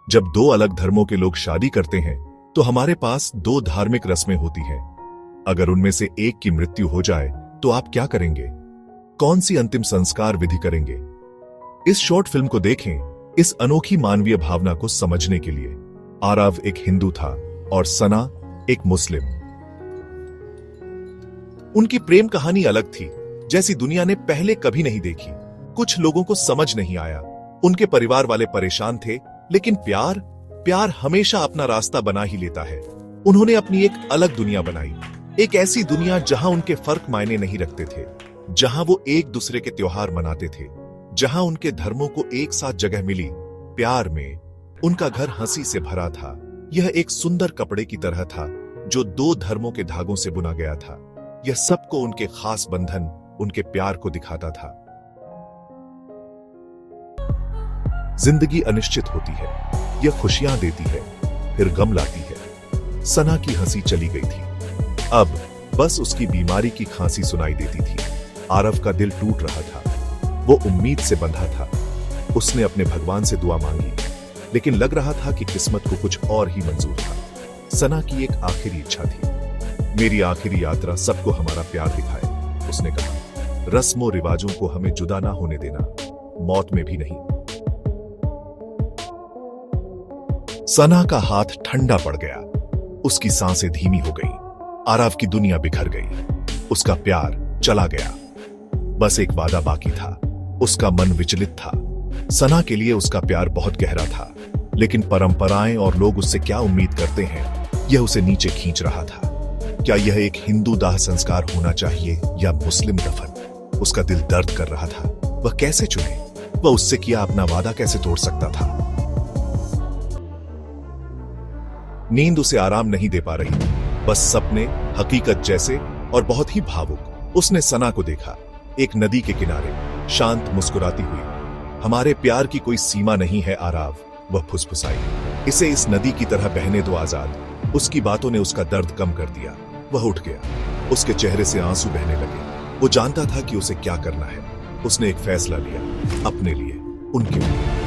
जब दो अलग धर्मों के लोग शादी करते हैं तो हमारे पास दो धार्मिक रस्में होती हैं। अगर उनमें से एक की मृत्यु हो जाए तो आप क्या करेंगे? कौन सी अंतिम संस्कार विधि करेंगे? इस शॉर्ट फिल्म को देखें इस अनोखी मानवीय भावना को समझने के लिए। आरव एक हिंदू था और सना एक मुस्लिम। उनकी प्रेम कहानी अलग थी, जैसी दुनिया ने पहले कभी नहीं देखी। कुछ लोगों को समझ नहीं आया, उनके परिवार वाले परेशान थे, लेकिन प्यार हमेशा अपना रास्ता बना ही लेता है। उन्होंने अपनी एक अलग दुनिया बनाई, एक ऐसी दुनिया जहां उनके फर्क मायने नहीं रखते थे, जहां वो एक दूसरे के त्योहार मनाते थे, जहां उनके धर्मों को एक साथ जगह मिली। प्यार में उनका घर हंसी से भरा था। यह एक सुंदर कपड़े की तरह था जो दो धर्मों के धागों से बुना गया था। यह सबको उनके खास बंधन, उनके प्यार को दिखाता था। जिंदगी अनिश्चित होती है, यह खुशियां देती है, फिर गम लाती है। सना की हंसी चली गई थी, अब बस उसकी बीमारी की खांसी सुनाई देती थी। आरव का दिल टूट रहा था, वो उम्मीद से बंधा था। उसने अपने भगवान से दुआ मांगी, लेकिन लग रहा था कि किस्मत को कुछ और ही मंजूर था। सना की एक आखिरी इच्छा थी, मेरी आखिरी यात्रा सबको हमारा प्यार दिखाए। उसने कहा, रस्मों रिवाजों को हमें जुदा ना होने देना, मौत में भी नहीं। सना का हाथ ठंडा पड़ गया, उसकी सांसें धीमी हो गई। आरव की दुनिया बिखर गई, उसका प्यार चला गया। बस एक वादा बाकी था। उसका मन विचलित था। सना के लिए उसका प्यार बहुत गहरा था, लेकिन परंपराएं और लोग उससे क्या उम्मीद करते हैं, यह उसे नीचे खींच रहा था। क्या यह एक हिंदू दाह संस्कार होना चाहिए या मुस्लिम दफन? उसका दिल दर्द कर रहा था। वह कैसे चुने? वह उससे किया अपना वादा कैसे तोड़ सकता था? नींद उसे आराम नहीं दे पा रही थी, बस सपने, हकीकत जैसे और बहुत ही भावुक। उसने सना को देखा, एक नदी के किनारे, शांत मुस्कुराती हुई। हमारे प्यार की कोई सीमा नहीं है आरव, वह फुसफुसाई। इसे इस नदी की तरह बहने दो आजाद। उसकी बातों ने उसका दर्द कम कर दिया। वह उठ गया, उसके चेहरे से आंसू बहने लगे। वो जानता था कि उसे क्या करना है। उसने एक फैसला लिया, अपने लिए, उनके लिए।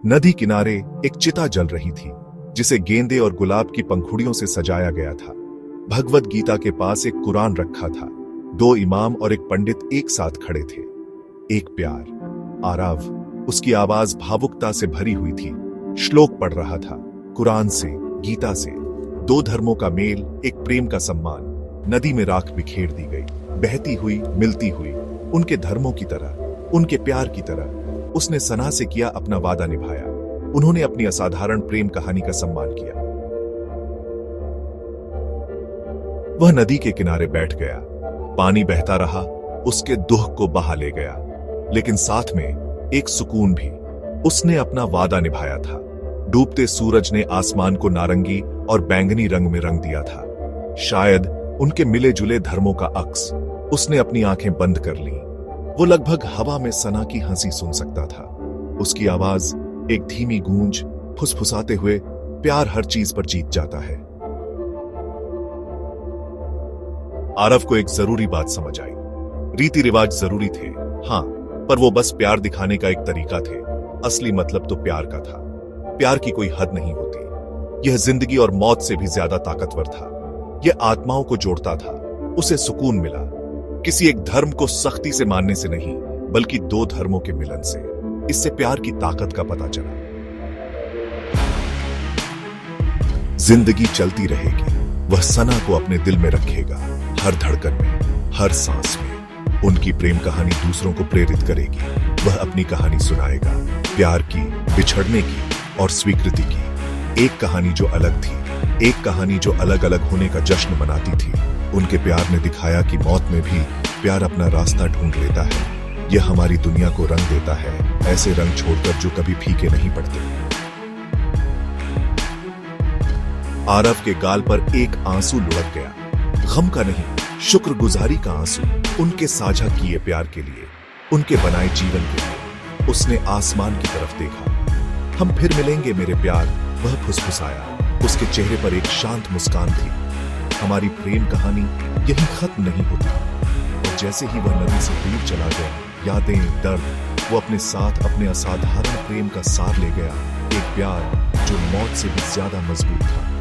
नदी किनारे एक चिता जल रही थी, जिसे गेंदे और गुलाब की पंखुड़ियों से सजाया गया था। भगवत गीता के पास एक कुरान रखा था। दो इमाम और एक पंडित एक साथ खड़े थे। एक प्यार। आरव, उसकी आवाज भावुकता से भरी हुई थी, श्लोक पढ़ रहा था, कुरान से, गीता से। दो धर्मों का मेल, एक प्रेम का सम्मान। नदी में राख बिखेर दी गई, बहती हुई, मिलती हुई, उनके धर्मों की तरह, उनके प्यार की तरह। उसने सना से किया अपना वादा निभाया। उन्होंने अपनी असाधारण प्रेम कहानी का सम्मान किया। वह नदी के किनारे बैठ गया। पानी बहता रहा, उसके दुख को बहा ले गया, लेकिन साथ में एक सुकून भी। उसने अपना वादा निभाया था। डूबते सूरज ने आसमान को नारंगी और बैंगनी रंग में रंग दिया था, शायद उनके मिले जुले धर्मों का अक्स। उसने अपनी आंखें बंद कर ली। वो लगभग हवा में सना की हंसी सुन सकता था। उसकी आवाज एक धीमी गूंज, फुसफुसाते हुए, प्यार हर चीज पर जीत जाता है। आरव को एक जरूरी बात समझ आई। रीति रिवाज जरूरी थे, हां, पर वो बस प्यार दिखाने का एक तरीका थे। असली मतलब तो प्यार का था। प्यार की कोई हद नहीं होती। यह जिंदगी और मौत से भी ज्यादा ताकतवर था। यह आत्माओं को जोड़ता था। उसे सुकून मिला, किसी एक धर्म को सख्ती से मानने से नहीं, बल्कि दो धर्मों के मिलन से। इससे प्यार की ताकत का पता चला। जिंदगी चलती रहेगी, वह सना को अपने दिल में रखेगा, हर धड़कन में, हर सांस में। उनकी प्रेम कहानी दूसरों को प्रेरित करेगी। वह अपनी कहानी सुनाएगा, प्यार की, बिछड़ने की और स्वीकृति की। एक कहानी जो अलग थी, एक कहानी जो अलग अलग होने का जश्न मनाती थी। उनके प्यार ने दिखाया कि मौत में भी प्यार अपना रास्ता ढूंढ लेता है। यह हमारी दुनिया को रंग देता है, ऐसे रंग छोड़कर जो कभी फीके नहीं पड़ते। आरव के गाल पर एक आंसू लुढ़क गया, गम का नहीं, शुक्रगुजारी का आंसू। उनके साझा किए प्यार के लिए, उनके बनाए जीवन के लिए। उसने आसमान की तरफ देखा। हम फिर मिलेंगे मेरे प्यार, वह फुसफुसाया। उसके चेहरे पर एक शांत मुस्कान थी। हमारी प्रेम कहानी यही खत्म नहीं होती। और जैसे ही वह नदी से दूर चला गया, यादें, दर्द वो अपने साथ अपने असाधारण प्रेम का सार ले गया, एक प्यार जो मौत से भी ज्यादा मजबूत था।